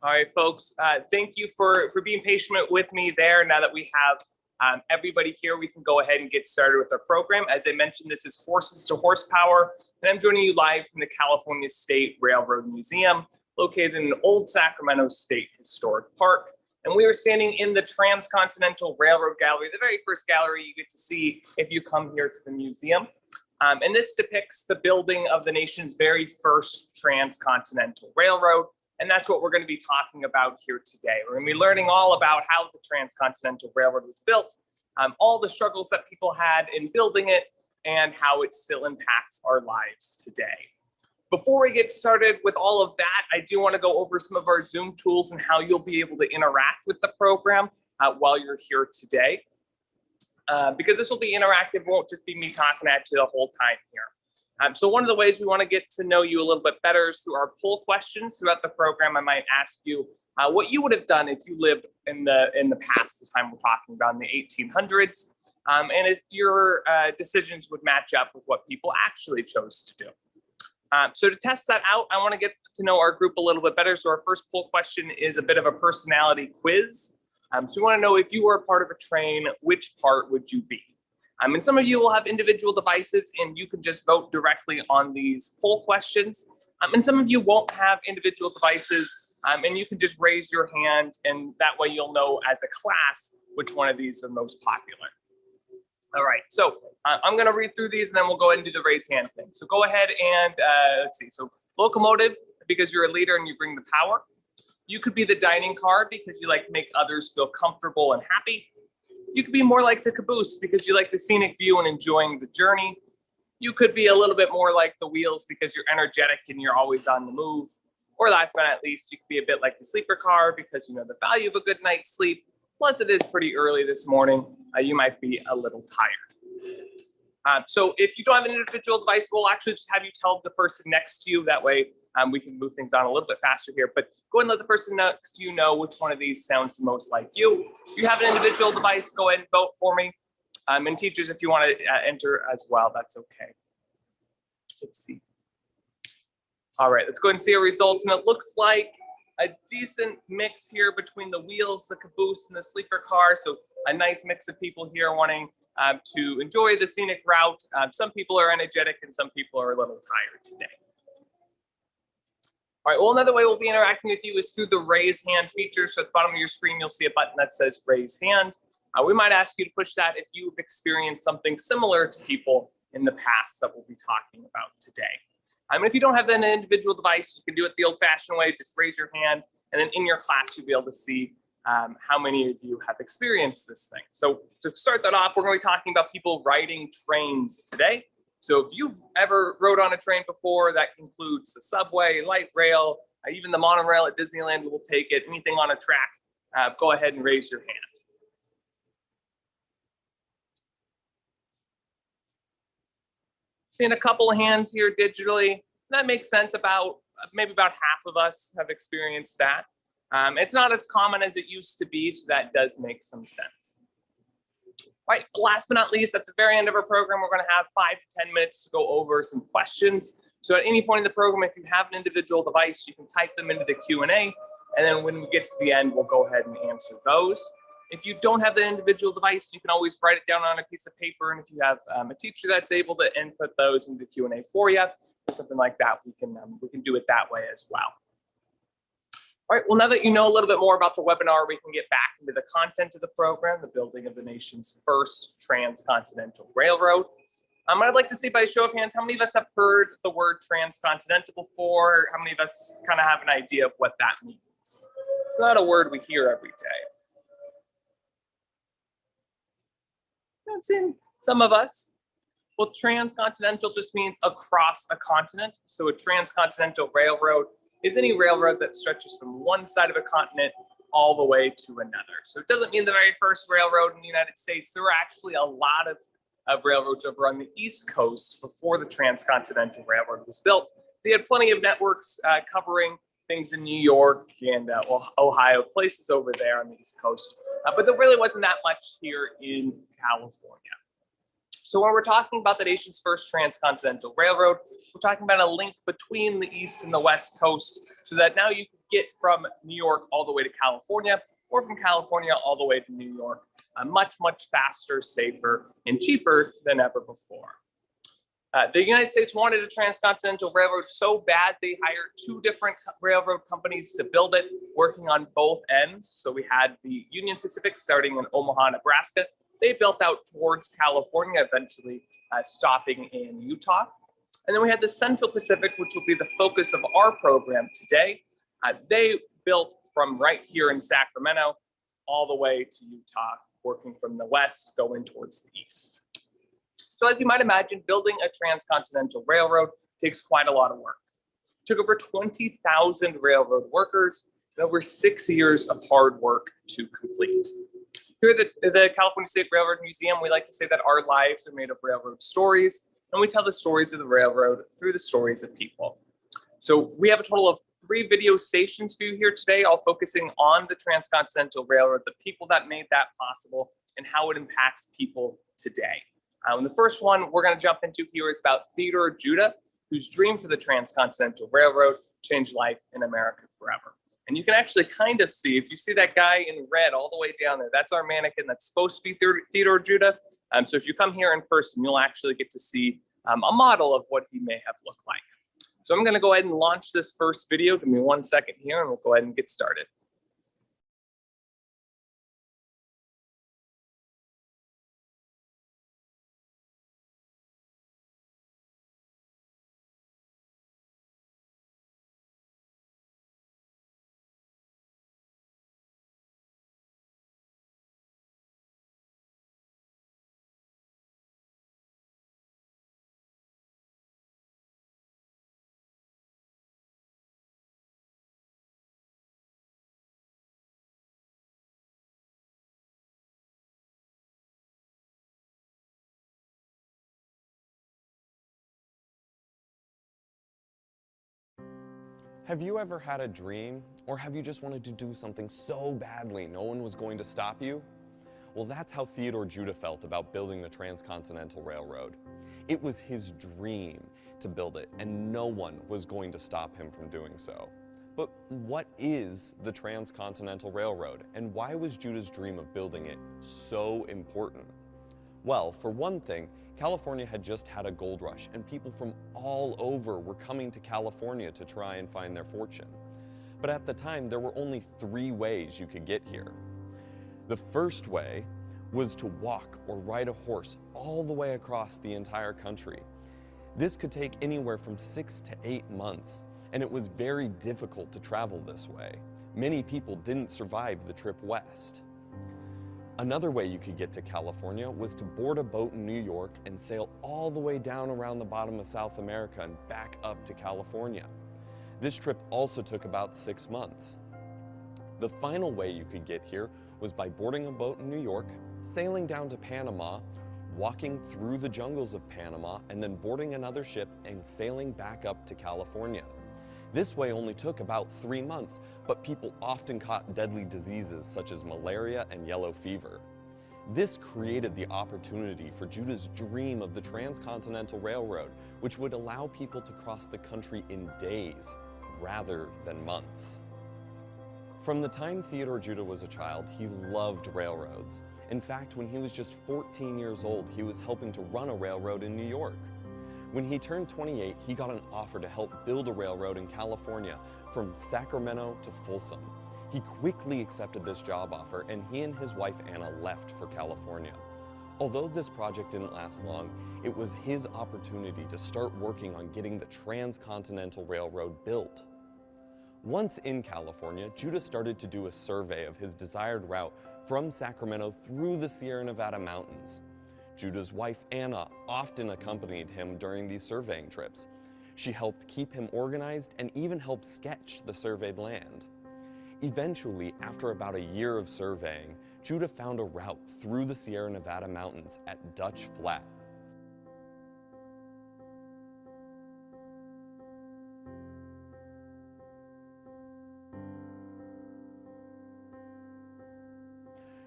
All right, folks, thank you for being patient with me there. Now that we have everybody here, we can go ahead and get started with our program. As I mentioned, this is Horses to Horsepower, and I'm joining you live from the California State Railroad Museum, located in Old Sacramento State Historic Park. And we are standing in the Transcontinental Railroad Gallery, the very first gallery you get to see if you come here to the museum. And this depicts the building of the nation's very first transcontinental railroad. And that's what we're going to be talking about here today. We're going to be learning all about how the Transcontinental Railroad was built, all the struggles that people had in building it, and how it still impacts our lives today. Before we get started with all of that, I do want to go over some of our Zoom tools and how you'll be able to interact with the program while you're here today. Because this will be interactive, it won't just be me talking at you the whole time here. So one of the ways we want to get to know you a little bit better is through our poll questions. Throughout the program, I might ask you what you would have done if you lived in the past, the time we're talking about in the 1800s, and if your decisions would match up with what people actually chose to do. So to test that out, I want to get to know our group a little bit better. So our first poll question is a bit of a personality quiz. So we want to know, if you were a part of a train, which part would you be? And some of you will have individual devices and you can just vote directly on these poll questions. And some of you won't have individual devices and you can just raise your hand, and that way you'll know as a class which one of these are most popular. All right, so I'm going to read through these and then we'll go ahead and do the raise hand thing. So go ahead and let's see. So locomotive, because you're a leader and you bring the power. You could be the dining car because you like to make others feel comfortable and happy. You could be more like the caboose because you like the scenic view and enjoying the journey. You could be a little bit more like the wheels because you're energetic and you're always on the move. Or last but not least, you could be a bit like the sleeper car because you know the value of a good night's sleep. Plus it is pretty early this morning. You might be a little tired. So if you don't have an individual device, we'll actually just have you tell the person next to you. That way we can move things on a little bit faster here. But go ahead and let the person next to you know which one of these sounds the most like you. If you have an individual device, go ahead and vote for me. And teachers, if you want to enter as well, that's okay. Let's see. All right, let's go ahead and see our results. And it looks like a decent mix here between the wheels, the caboose, and the sleeper car. So a nice mix of people here wanting to enjoy the scenic route. Some people are energetic and some people are a little tired today. All right, well, another way we'll be interacting with you is through the raise hand feature. So at the bottom of your screen, you'll see a button that says raise hand. We might ask you to push that if you've experienced something similar to people in the past that we'll be talking about today. If you don't have an individual device, you can do it the old-fashioned way. Just raise your hand, and then in your class, you'll be able to see how many of you have experienced this thing. So to start that off, we're going to be talking about people riding trains today. So if you've ever rode on a train before, that includes the subway, light rail, even the monorail at Disneyland will take it, anything on a track, go ahead and raise your hand. Seeing a couple of hands here digitally. That makes sense. Maybe about half of us have experienced that. It's not as common as it used to be, so that does make some sense. All right, last but not least, at the very end of our program, we're going to have 5 to 10 minutes to go over some questions. So at any point in the program, if you have an individual device, you can type them into the Q&A, and then when we get to the end, we'll go ahead and answer those. If you don't have the individual device, you can always write it down on a piece of paper, and if you have a teacher that's able to input those into the Q&A for you, or something like that, we can do it that way as well. All right, well, now that you know a little bit more about the webinar, we can get back into the content of the program, the building of the nation's first transcontinental railroad. I'd like to see by a show of hands, how many of us have heard the word transcontinental before? How many of us kind of have an idea of what that means? It's not a word we hear every day. That's in some of us. Well, transcontinental just means across a continent. So a transcontinental railroad is any railroad that stretches from one side of a continent all the way to another. So it doesn't mean the very first railroad in the United States. There were actually a lot of railroads over on the East Coast before the Transcontinental Railroad was built. They had plenty of networks covering things in New York and Ohio, places over there on the East Coast. But there really wasn't that much here in California. So when we're talking about the nation's first transcontinental railroad, we're talking about a link between the East and the West Coast so that now you can get from New York all the way to California or from California all the way to New York much, much faster, safer, and cheaper than ever before. The United States wanted a transcontinental railroad so bad they hired two different railroad companies to build it, working on both ends. So we had the Union Pacific starting in Omaha, Nebraska. They built out towards California, eventually stopping in Utah. And then we had the Central Pacific, which will be the focus of our program today. They built from right here in Sacramento all the way to Utah, working from the west going towards the east. So as you might imagine, building a transcontinental railroad takes quite a lot of work. It took over 20,000 railroad workers and over 6 years of hard work to complete. Here at the California State Railroad Museum, we like to say that our lives are made of railroad stories, and we tell the stories of the railroad through the stories of people. So we have a total of 3 video stations for you here today, all focusing on the Transcontinental Railroad, the people that made that possible, and how it impacts people today. And the first one we're going to jump into here is about Theodore Judah, whose dream for the Transcontinental Railroad changed life in America forever. And you can actually kind of see, if you see that guy in red all the way down there, that's our mannequin that's supposed to be Theodore Judah. So if you come here in person, you'll actually get to see a model of what he may have looked like. So I'm going to go ahead and launch this first video. Give me 1 second here, and we'll go ahead and get started. Have you ever had a dream, or have you just wanted to do something so badly no one was going to stop you? Well, that's how Theodore Judah felt about building the Transcontinental Railroad. It was his dream to build it, and no one was going to stop him from doing so. But what is the Transcontinental Railroad, and why was Judah's dream of building it so important? Well, for one thing, California had just had a gold rush, and people from all over were coming to California to try and find their fortune. But at the time, there were only 3 ways you could get here. The first way was to walk or ride a horse all the way across the entire country. This could take anywhere from 6 to 8 months, and it was very difficult to travel this way. Many people didn't survive the trip west. Another way you could get to California was to board a boat in New York and sail all the way down around the bottom of South America and back up to California. This trip also took about 6 months. The final way you could get here was by boarding a boat in New York, sailing down to Panama, walking through the jungles of Panama, and then boarding another ship and sailing back up to California. This way only took about 3 months, but people often caught deadly diseases such as malaria and yellow fever. This created the opportunity for Judah's dream of the Transcontinental Railroad, which would allow people to cross the country in days rather than months. From the time Theodore Judah was a child, he loved railroads. In fact, when he was just 14 years old, he was helping to run a railroad in New York. When he turned 28, he got an offer to help build a railroad in California from Sacramento to Folsom. He quickly accepted this job offer, and he and his wife Anna left for California. Although this project didn't last long, it was his opportunity to start working on getting the Transcontinental Railroad built. Once in California, Judah started to do a survey of his desired route from Sacramento through the Sierra Nevada mountains. Judah's wife, Anna, often accompanied him during these surveying trips. She helped keep him organized and even helped sketch the surveyed land. Eventually, after about a year of surveying, Judah found a route through the Sierra Nevada mountains at Dutch Flat.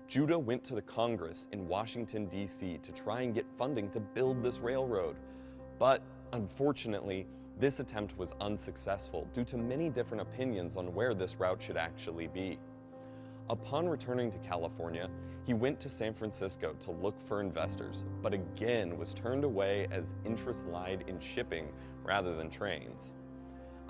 Judah went to the Congress in Washington, D.C. to try and get funding to build this railroad. But unfortunately, this attempt was unsuccessful due to many different opinions on where this route should actually be. Upon returning to California, he went to San Francisco to look for investors, but again was turned away as interest lied in shipping rather than trains.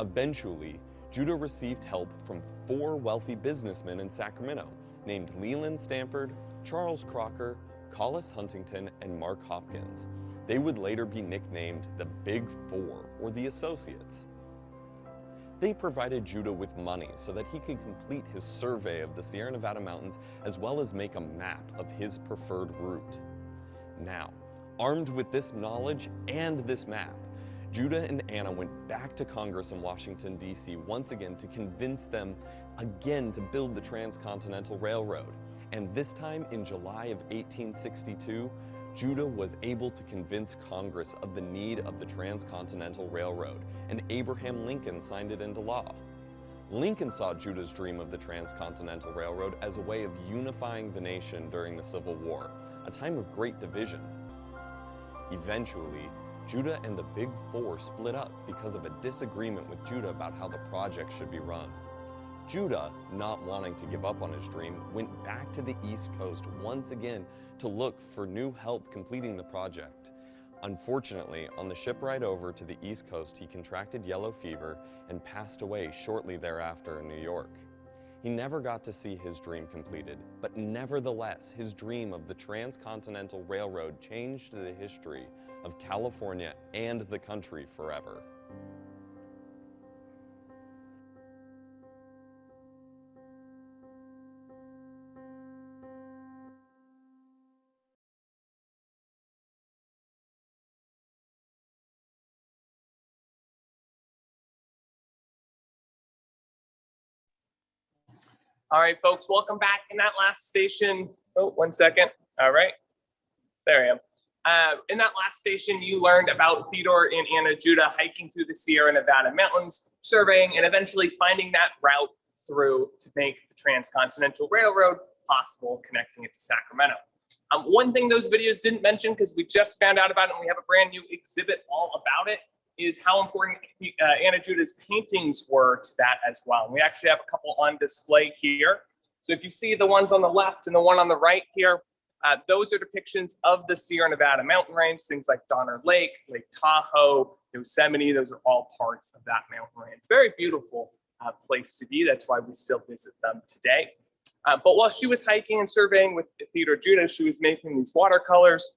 Eventually, Judah received help from 4 wealthy businessmen in Sacramento named Leland Stanford, Charles Crocker, Collis Huntington, and Mark Hopkins. They would later be nicknamed the Big Four, or the Associates. They provided Judah with money so that he could complete his survey of the Sierra Nevada mountains as well as make a map of his preferred route. Now, armed with this knowledge and this map, Judah and Anna went back to Congress in Washington, D.C. once again to convince them again to build the Transcontinental Railroad. And this time in July of 1862, Judah was able to convince Congress of the need of the Transcontinental Railroad, and Abraham Lincoln signed it into law. Lincoln saw Judah's dream of the Transcontinental Railroad as a way of unifying the nation during the Civil War, a time of great division. Eventually, Judah and the Big Four split up because of a disagreement with Judah about how the project should be run. Judah, not wanting to give up on his dream, went back to the East Coast once again to look for new help completing the project. Unfortunately, on the ship ride over to the East Coast, he contracted yellow fever and passed away shortly thereafter in New York. He never got to see his dream completed, but nevertheless, his dream of the Transcontinental Railroad changed the history of California and the country forever. All right, folks, welcome back. In that last station, oh, 1 second. All right, there I am. In that last station, you learned about Theodore and Anna Judah hiking through the Sierra Nevada mountains, surveying, and eventually finding that route through to make the Transcontinental Railroad possible, connecting it to Sacramento. One thing those videos didn't mention, because we just found out about it and we have a brand new exhibit all about it, is how important Anna Judah's paintings were to that as well. And we actually have a couple on display here. So if you see the ones on the left and the one on the right here, those are depictions of the Sierra Nevada mountain range, things like Donner Lake, Lake Tahoe, Yosemite. Those are all parts of that mountain range. Very beautiful place to be. That's why we still visit them today. But while she was hiking and surveying with Theodore Judah, she was making these watercolors.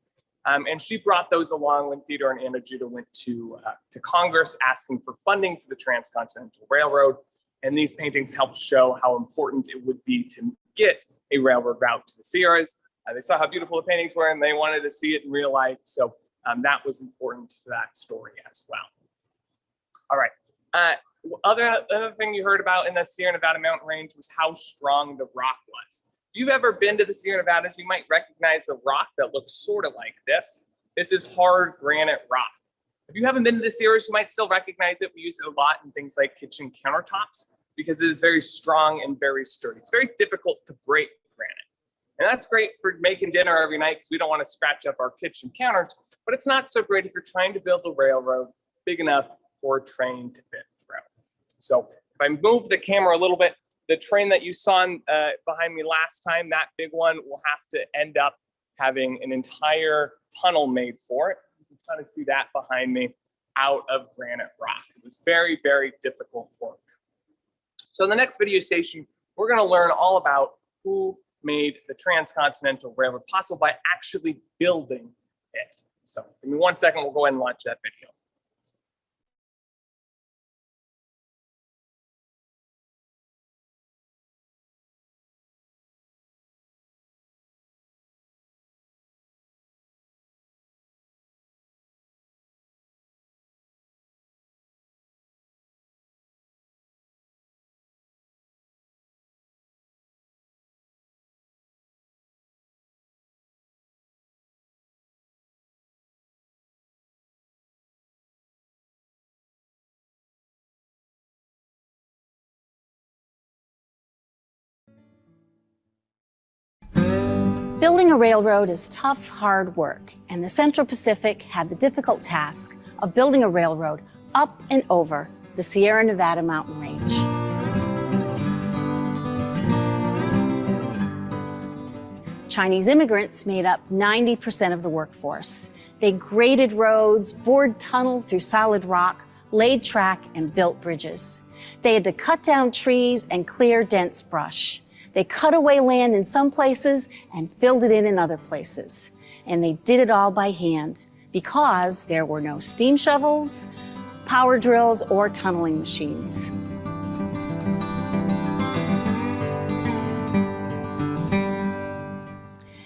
And she brought those along when Theodore and Anna Judah went to Congress asking for funding for the Transcontinental Railroad. And these paintings helped show how important it would be to get a railroad route to the Sierras. They saw how beautiful the paintings were and they wanted to see it in real life. So that was important to that story as well. All right. Other thing you heard about in the Sierra Nevada mountain range was how strong the rock was. If you've ever been to the Sierra Nevadas, you might recognize a rock that looks sort of like this. This is hard granite rock. If you haven't been to the Sierras, you might still recognize it. We use it a lot in things like kitchen countertops because it is very strong and very sturdy. It's very difficult to break granite. And that's great for making dinner every night because we don't want to scratch up our kitchen counters, but it's not so great if you're trying to build a railroad big enough for a train to fit through. So if I move the camera a little bit, the train that you saw behind me last time, that big one, will have to end up having an entire tunnel made for it. You can kind of see that behind me out of granite rock. It was very, very difficult work. So in the next video station, we're going to learn all about who made the Transcontinental Railroad possible by actually building it. So give me 1 second, we'll go ahead and watch that video. Building a railroad is tough, hard work, and the Central Pacific had the difficult task of building a railroad up and over the Sierra Nevada mountain range. Chinese immigrants made up 90% of the workforce. They graded roads, bored tunnel through solid rock, laid track, and built bridges. They had to cut down trees and clear dense brush. They cut away land in some places and filled it in other places. And they did it all by hand because there were no steam shovels, power drills, or tunneling machines.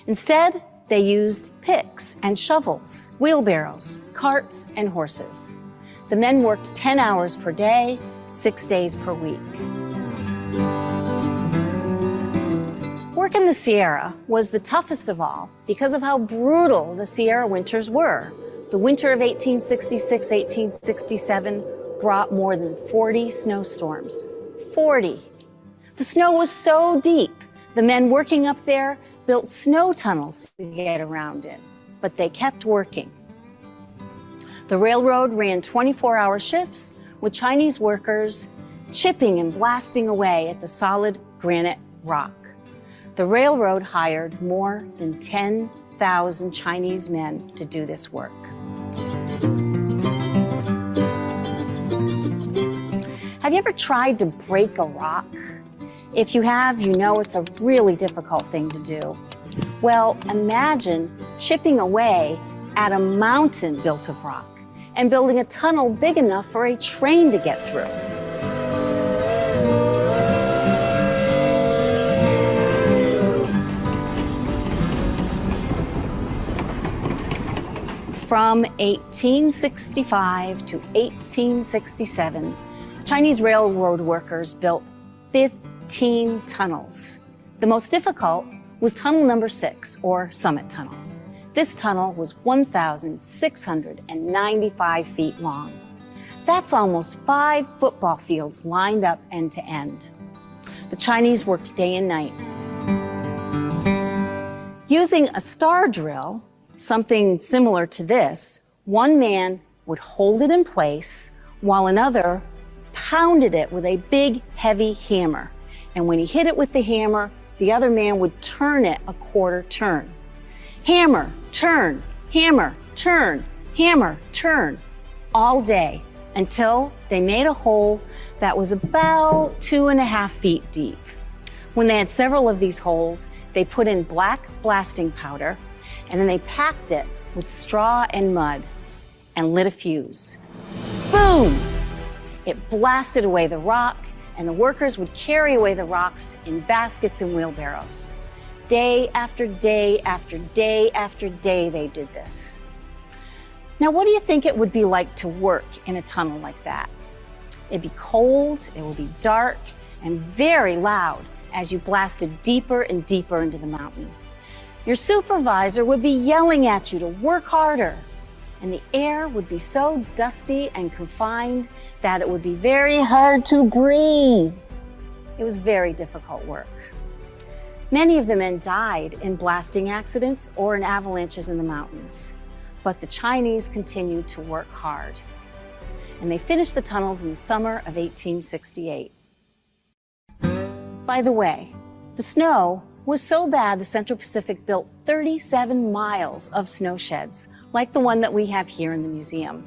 Instead, they used picks and shovels, wheelbarrows, carts, and horses. The men worked 10 hours per day, 6 days per week. Work in the Sierra was the toughest of all because of how brutal the Sierra winters were. The winter of 1866-1867 brought more than 40 snowstorms. 40. The snow was so deep, the men working up there built snow tunnels to get around in, but they kept working. The railroad ran 24-hour shifts with Chinese workers chipping and blasting away at the solid granite rock. The railroad hired more than 10,000 Chinese men to do this work. Have you ever tried to break a rock? If you have, you know it's a really difficult thing to do. Well, imagine chipping away at a mountain built of rock and building a tunnel big enough for a train to get through. From 1865 to 1867, Chinese railroad workers built 15 tunnels. The most difficult was tunnel number 6, or Summit Tunnel. This tunnel was 1,695 feet long. That's almost 5 football fields lined up end to end. The Chinese worked day and night. Using a star drill, something similar to this, one man would hold it in place while another pounded it with a big, heavy hammer. And when he hit it with the hammer, the other man would turn it a quarter turn. Hammer, turn, hammer, turn, hammer, turn, all day until they made a hole that was about 2.5 feet deep. When they had several of these holes, they put in black blasting powder, and then they packed it with straw and mud and lit a fuse. Boom! It blasted away the rock, and the workers would carry away the rocks in baskets and wheelbarrows. Day after day after day after day, they did this. Now, what do you think it would be like to work in a tunnel like that? It'd be cold, it would be dark, and very loud as you blasted deeper and deeper into the mountain. Your supervisor would be yelling at you to work harder, and the air would be so dusty and confined that it would be very hard to breathe. It was very difficult work. Many of the men died in blasting accidents or in avalanches in the mountains, but the Chinese continued to work hard, and they finished the tunnels in the summer of 1868. By the way, the snow was so bad the Central Pacific built 37 miles of snow sheds, like the one that we have here in the museum.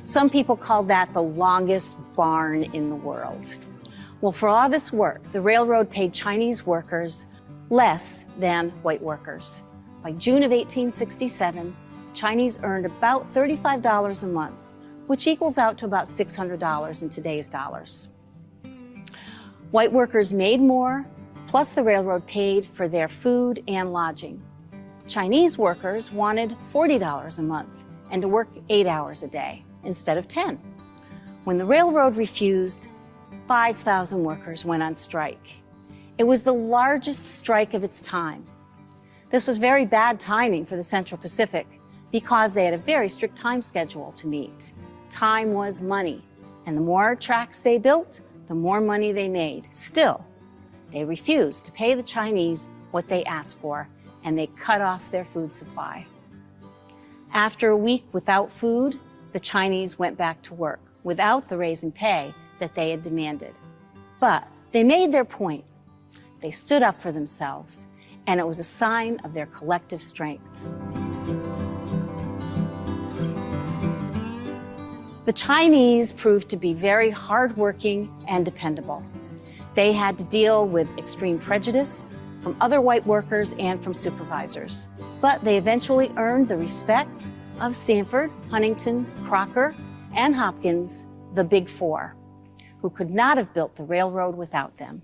Some people called that the longest barn in the world. Well, for all this work, the railroad paid Chinese workers less than white workers. By June of 1867, Chinese earned about $35 a month, which equals out to about $600 in today's dollars. White workers made more, plus the railroad paid for their food and lodging. Chinese workers wanted $40 a month and to work 8 hours a day instead of 10. When the railroad refused, 5,000 workers went on strike. It was the largest strike of its time. This was very bad timing for the Central Pacific because they had a very strict time schedule to meet. Time was money, and the more tracks they built, the more money they made. Still, they refused to pay the Chinese what they asked for, and they cut off their food supply. After a week without food, the Chinese went back to work without the raise in pay that they had demanded. But they made their point. They stood up for themselves, and it was a sign of their collective strength. The Chinese proved to be very hardworking and dependable. They had to deal with extreme prejudice from other white workers and from supervisors. But they eventually earned the respect of Stanford, Huntington, Crocker, and Hopkins, the Big Four, who could not have built the railroad without them.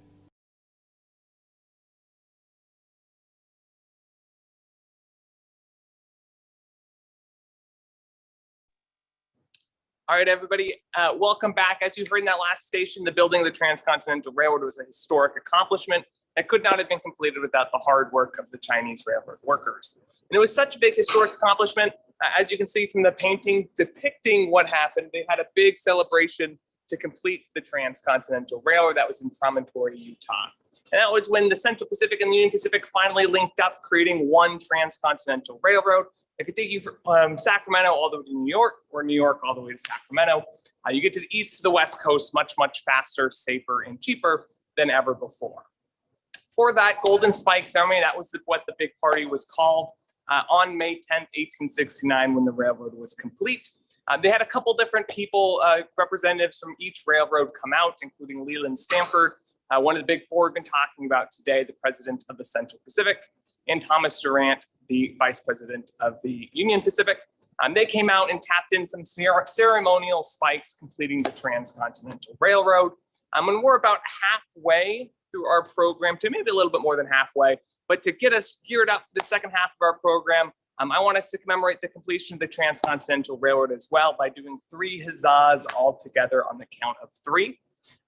All right, everybody, welcome back. As you heard in that last station, the building of the Transcontinental Railroad was a historic accomplishment that could not have been completed without the hard work of the Chinese railroad workers. And it was such a big historic accomplishment, as you can see from the painting depicting what happened, they had a big celebration to complete the Transcontinental Railroad that was in Promontory, Utah. And that was when the Central Pacific and the Union Pacific finally linked up, creating one Transcontinental Railroad. It could take you from Sacramento all the way to New York, or New York all the way to Sacramento. You get to the east to the west coast much, much faster, safer, and cheaper than ever before. For that Golden Spike ceremony, that was what the big party was called on May 10th, 1869, when the railroad was complete. They had a couple different people, representatives from each railroad come out, including Leland Stanford, one of the Big Four we've been talking about today, the president of the Central Pacific, and Thomas Durant, the vice president of the Union Pacific. They came out and tapped in some ceremonial spikes, completing the Transcontinental Railroad. And we're about halfway through our program, to maybe a little bit more than halfway, but to get us geared up for the second half of our program, I want us to commemorate the completion of the Transcontinental Railroad as well by doing 3 huzzahs all together on the count of 3.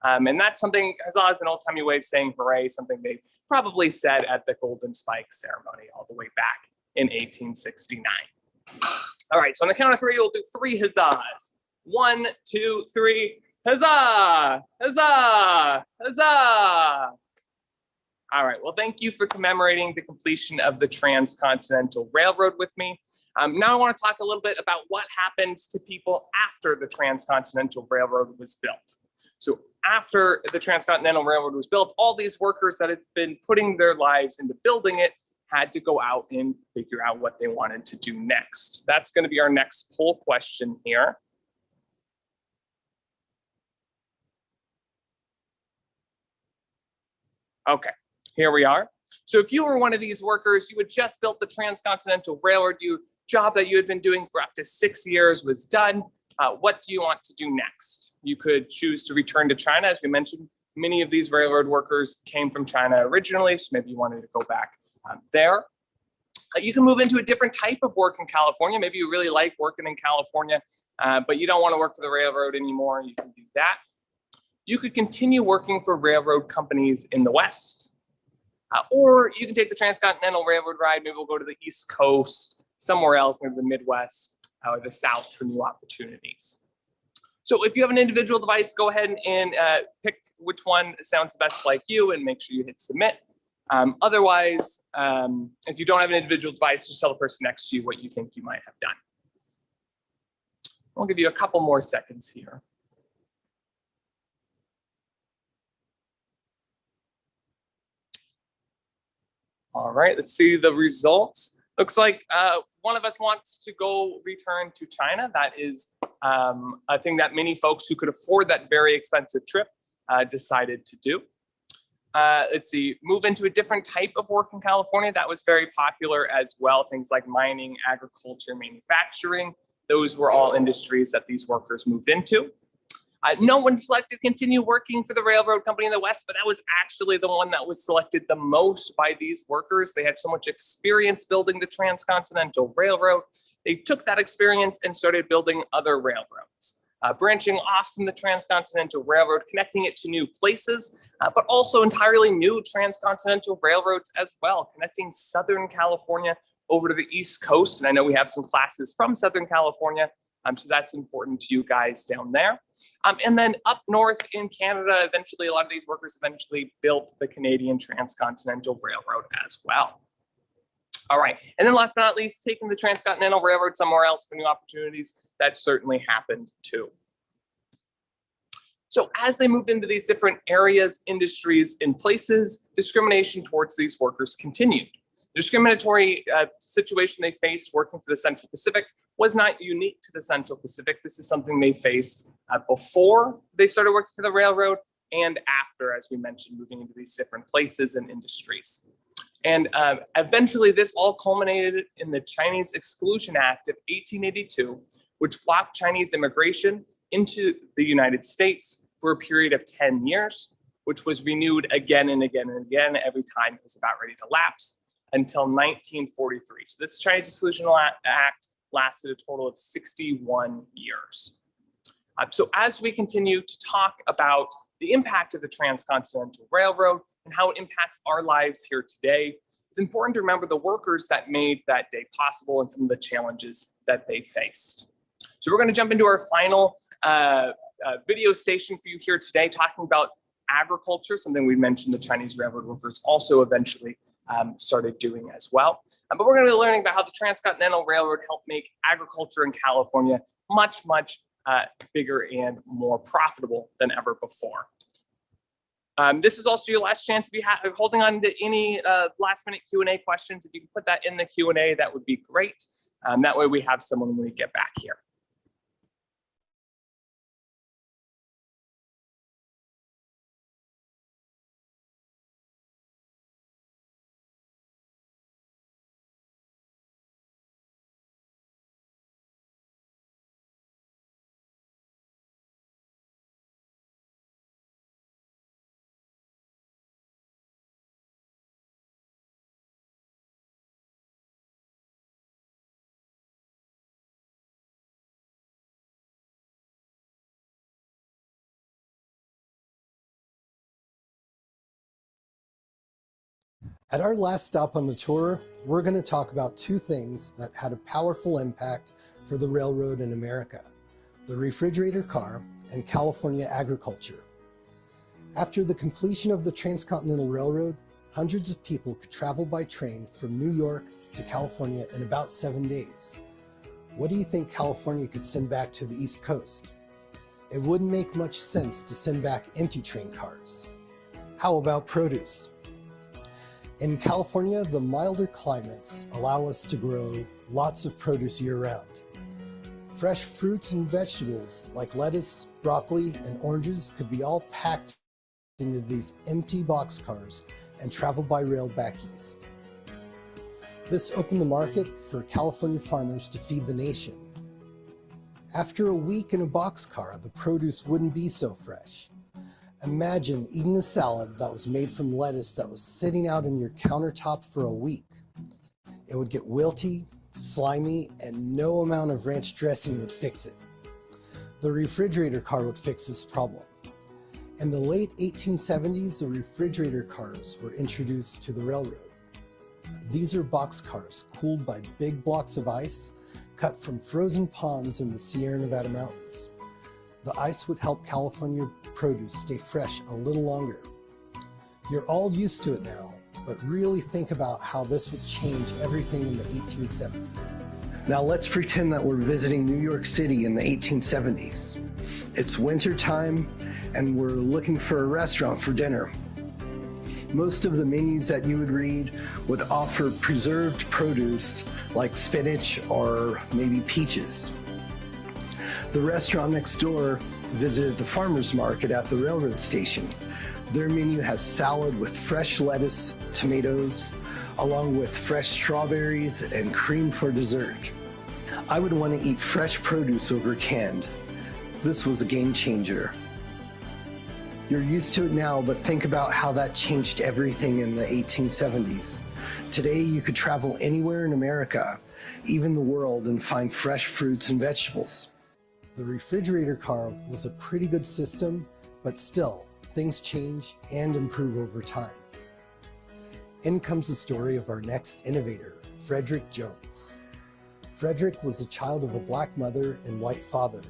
And that's something, huzzah is an old-timey way of saying hooray, something they probably said at the Golden Spike ceremony all the way back in 1869. All right, so on the count of 3, we'll do 3 huzzahs. 1, 2, 3, huzzah, huzzah, huzzah. All right, well, thank you for commemorating the completion of the Transcontinental Railroad with me. Now I want to talk a little bit about what happened to people after the Transcontinental Railroad was built. So after the Transcontinental Railroad was built, all these workers that had been putting their lives into building it had to go out and figure out what they wanted to do next. That's going to be our next poll question here. Okay, here we are. So if you were one of these workers, you had just built the Transcontinental Railroad, your job that you had been doing for up to 6 years was done. What do you want to do next? You could choose to return to China. As we mentioned, many of these railroad workers came from China originally, so maybe you wanted to go back there. You can move into a different type of work in California. Maybe you really like working in California, but you don't want to work for the railroad anymore. You can do that. You could continue working for railroad companies in the West, or you can take the Transcontinental Railroad ride. Maybe we'll go to the East Coast, somewhere else, maybe the Midwest or the South for new opportunities. So if you have an individual device, go ahead and pick which one sounds best like you and make sure you hit submit. Otherwise, if you don't have an individual device, just tell the person next to you what you think you might have done. I'll give you a couple more seconds here. All right, let's see the results. Looks like one of us wants to go return to China. That is a thing that many folks who could afford that very expensive trip decided to do. Let's see, move into a different type of work in California. That was very popular as well. Things like mining, agriculture, manufacturing. Those were all industries that these workers moved into. No one selected continue working for the railroad company in the West, but that was actually the one that was selected the most by these workers. They had so much experience building the Transcontinental Railroad. They took that experience and started building other railroads, branching off from the Transcontinental Railroad, connecting it to new places, but also entirely new Transcontinental Railroads as well, connecting Southern California over to the East Coast. And I know we have some classes from Southern California, so that's important to you guys down there. And then up north in Canada, eventually a lot of these workers eventually built the Canadian Transcontinental Railroad as well. All right. And then last but not least, taking the Transcontinental Railroad somewhere else for new opportunities. That certainly happened too. So as they moved into these different areas, industries, and places, discrimination towards these workers continued. The discriminatory situation they faced working for the Central Pacific was not unique to the Central Pacific. This is something they faced before they started working for the railroad and after, as we mentioned, moving into these different places and industries. And eventually this all culminated in the Chinese Exclusion Act of 1882, which blocked Chinese immigration into the United States for a period of 10 years, which was renewed again and again and again every time it was about ready to lapse until 1943. So this Chinese Exclusion Act lasted a total of 61 years. So as we continue to talk about the impact of the Transcontinental Railroad and how it impacts our lives here today, it's important to remember the workers that made that day possible and some of the challenges that they faced. So we're going to jump into our final video station for you here today, talking about agriculture, something we mentioned the Chinese railroad workers also eventually started doing as well. But we're going to be learning about how the Transcontinental Railroad helped make agriculture in California much bigger and more profitable than ever before. This is also your last chance if you have holding on to any last minute Q&A questions. If you can put that in the Q&A, that would be great. That way we have someone when we get back here. At our last stop on the tour, we're going to talk about two things that had a powerful impact for the railroad in America: the refrigerator car and California agriculture. After the completion of the Transcontinental Railroad, hundreds of people could travel by train from New York to California in about 7 days. What do you think California could send back to the East Coast? It wouldn't make much sense to send back empty train cars. How about produce? In California, the milder climates allow us to grow lots of produce year-round. Fresh fruits and vegetables like lettuce, broccoli, and oranges could be all packed into these empty boxcars and travel by rail back east. This opened the market for California farmers to feed the nation. After a week in a boxcar, the produce wouldn't be so fresh. Imagine eating a salad that was made from lettuce that was sitting out in your countertop for a week. It would get wilty, slimy, and no amount of ranch dressing would fix it. The refrigerator car would fix this problem. In the late 1870s, the refrigerator cars were introduced to the railroad. These are boxcars cooled by big blocks of ice cut from frozen ponds in the Sierra Nevada mountains. The ice would help California produce stay fresh a little longer. You're all used to it now, but really think about how this would change everything in the 1870s. Now let's pretend that we're visiting New York City in the 1870s. It's winter time and we're looking for a restaurant for dinner. Most of the menus that you would read would offer preserved produce like spinach or maybe peaches. The restaurant next door visited the farmer's market at the railroad station. Their menu has salad with fresh lettuce, tomatoes, along with fresh strawberries and cream for dessert. I would want to eat fresh produce over canned. This was a game changer. You're used to it now, but think about how that changed everything in the 1870s. Today, you could travel anywhere in America, even the world, and find fresh fruits and vegetables. The refrigerator car was a pretty good system, but still, things change and improve over time. In comes the story of our next innovator, Frederick Jones. Frederick was the child of a black mother and white father.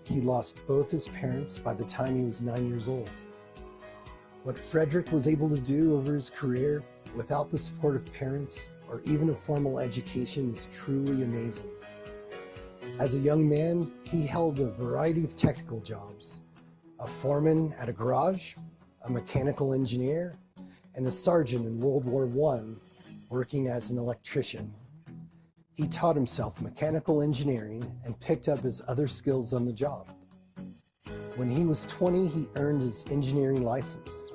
He lost both his parents by the time he was 9 years old. What Frederick was able to do over his career without the support of parents or even a formal education is truly amazing. As a young man, he held a variety of technical jobs: a foreman at a garage, a mechanical engineer, and a sergeant in World War I working as an electrician. He taught himself mechanical engineering and picked up his other skills on the job. When he was 20, he earned his engineering license.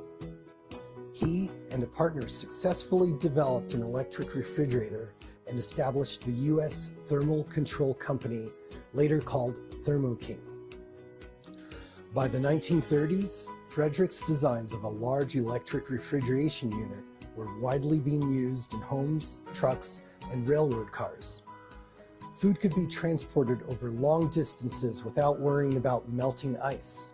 He and a partner successfully developed an electric refrigerator and established the U.S. Thermal Control Company, later called Thermo King. By the 1930s, Frederick's designs of a large electric refrigeration unit were widely being used in homes, trucks, and railroad cars. Food could be transported over long distances without worrying about melting ice.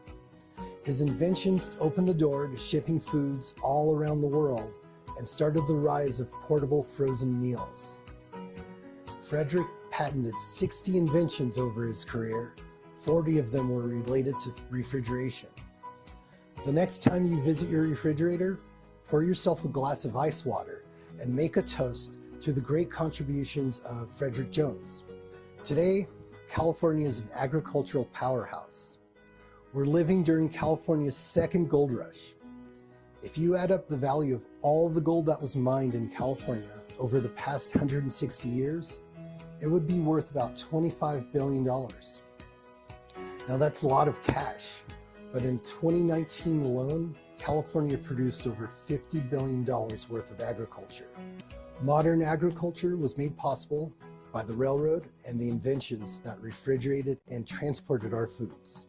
His inventions opened the door to shipping foods all around the world and started the rise of portable frozen meals. Frederick patented 60 inventions over his career. 40 of them were related to refrigeration. The next time you visit your refrigerator, pour yourself a glass of ice water and make a toast to the great contributions of Frederick Jones. Today, California is an agricultural powerhouse. We're living during California's second gold rush. If you add up the value of all the gold that was mined in California over the past 160 years, it would be worth about $25 billion. Now that's a lot of cash, but in 2019 alone, California produced over $50 billion worth of agriculture. Modern agriculture was made possible by the railroad and the inventions that refrigerated and transported our foods.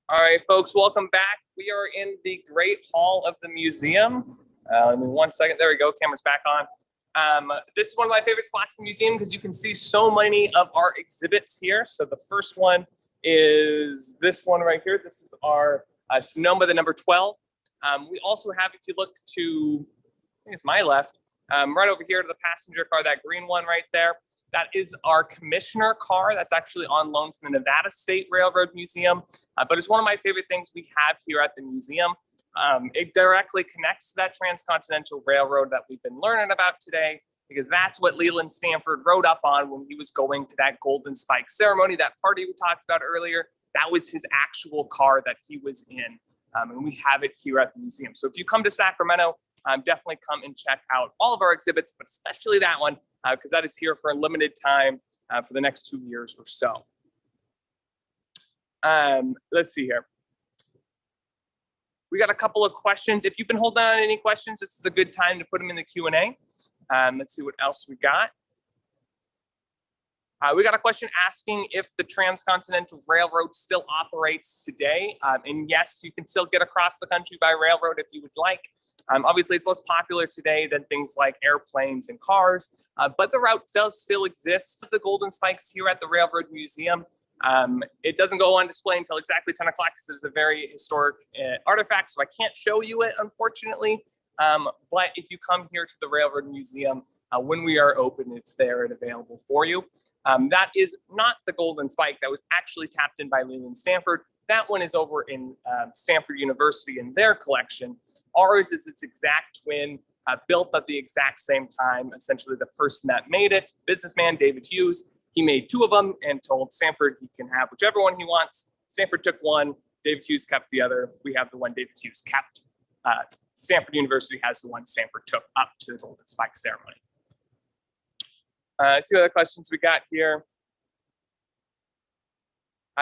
All right, folks, welcome back. We are in the Great Hall of the museum. Give me 1 second. There we go. Camera's back on. This is one of my favorite spots in the museum because you can see so many of our exhibits here. So the first one is this one right here. This is our Sonoma, the number 12. We also have, if you look to, I think it's my left, right over here to the passenger car, that green one right there. That is our commissioner car. That's actually on loan from the Nevada State Railroad Museum. But it's one of my favorite things we have here at the museum. It directly connects to that Transcontinental Railroad that we've been learning about today, because that's what Leland Stanford rode up on when he was going to that Golden Spike ceremony, that party we talked about earlier. That was his actual car that he was in. And we have it here at the museum. So if you come to Sacramento, definitely come and check out all of our exhibits, but especially that one, because that is here for a limited time for the next 2 years or so. Let's see here. We got a couple of questions. If you've been holding on to any questions, this is a good time to put them in the Q&A. Let's see what else we got. We got a question asking if the Transcontinental Railroad still operates today. And yes, you can still get across the country by railroad if you would like. Obviously, it's less popular today than things like airplanes and cars, but the route does still exist. The Golden Spikes here at the Railroad Museum. It doesn't go on display until exactly 10 o'clock because it is a very historic artifact, so I can't show you it, unfortunately. But if you come here to the Railroad Museum, when we are open, it's there and available for you. That is not the Golden Spike that was actually tapped in by Leland Stanford. That one is over in Stanford University in their collection. Ours is its exact twin, built at the exact same time. Essentially, the person that made it, businessman David Hughes, he made 2 of them and told Stanford he can have whichever one he wants. Stanford took one, David Hughes kept the other. We have the one David Hughes kept. Stanford University has the one Stanford took up to the Golden Spike ceremony. Let's see what other questions we got here.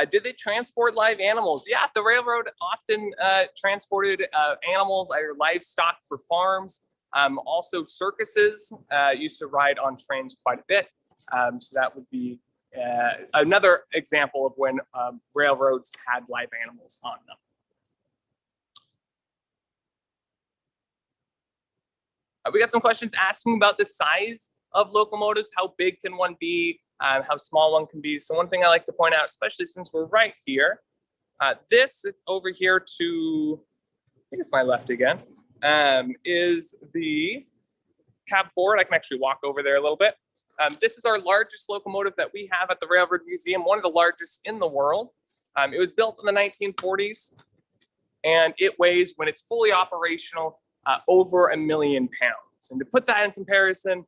Did they transport live animals? Yeah, the railroad often transported animals, either livestock for farms. Also, circuses used to ride on trains quite a bit. So that would be another example of when railroads had live animals on them. We got some questions asking about the size of locomotives. How big can one be? How small one can be. So one thing I like to point out, especially since we're right here, this over here to, I think it's my left again, is the cab forward. I can actually walk over there a little bit. This is our largest locomotive that we have at the Railroad Museum, one of the largest in the world. It was built in the 1940s, and it weighs, when it's fully operational, over 1 million pounds. And to put that in comparison,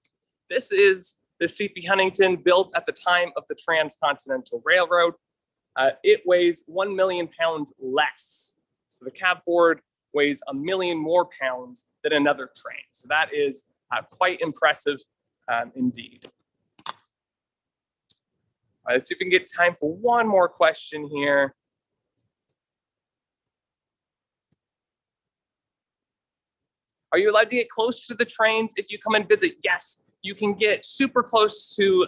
this is the C.P. Huntington built at the time of the Transcontinental Railroad. It weighs 1 million pounds less. So the cab forward weighs 1 million more pounds than another train. So that is quite impressive indeed. All right, let's see if we can get time for one more question here. Are you allowed to get close to the trains if you come and visit? Yes, you can get super close to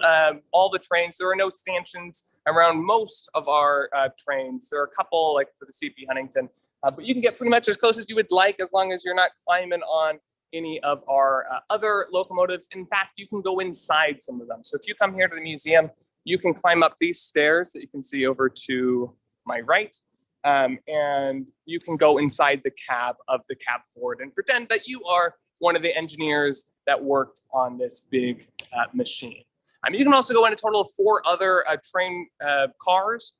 all the trains. There are no stanchions around most of our trains. There are a couple, like for the C.P. Huntington, but you can get pretty much as close as you would like, as long as you're not climbing on any of our other locomotives. In fact, you can go inside some of them. So if you come here to the museum, you can climb up these stairs that you can see over to my right, and you can go inside the cab of the cab forward and pretend that you are one of the engineers that worked on this big machine. You can also go in a total of 4 other train cars.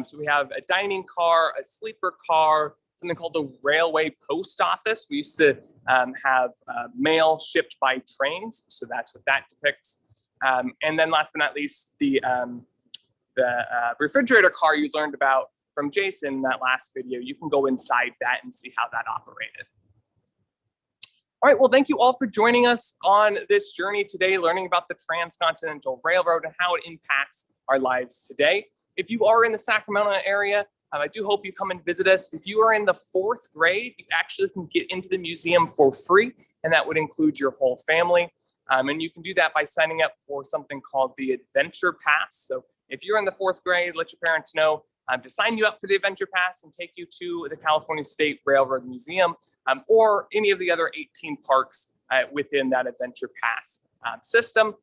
So we have a dining car, a sleeper car, something called the railway post office. We used to have mail shipped by trains, so that's what that depicts. And then last but not least, the refrigerator car you learned about from Jason in that last video. You can go inside that and see how that operated. All right, well, thank you all for joining us on this journey today, learning about the Transcontinental Railroad and how it impacts our lives today. If you are in the Sacramento area, I do hope you come and visit us. If you are in the 4th grade, you actually can get into the museum for free, and that would include your whole family. And you can do that by signing up for something called the Adventure Pass. So if you're in the 4th grade, let your parents know to sign you up for the Adventure Pass and take you to the California State Railroad Museum or any of the other 18 parks within that Adventure Pass system.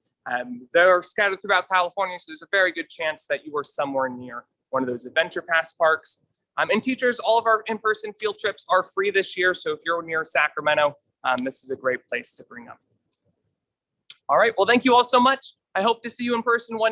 They're scattered throughout California, so there's a very good chance that you are somewhere near one of those Adventure Pass parks. And teachers, all of our in-person field trips are free this year, so if you're near Sacramento, this is a great place to bring them. All right, well, thank you all so much. I hope to see you in person one day.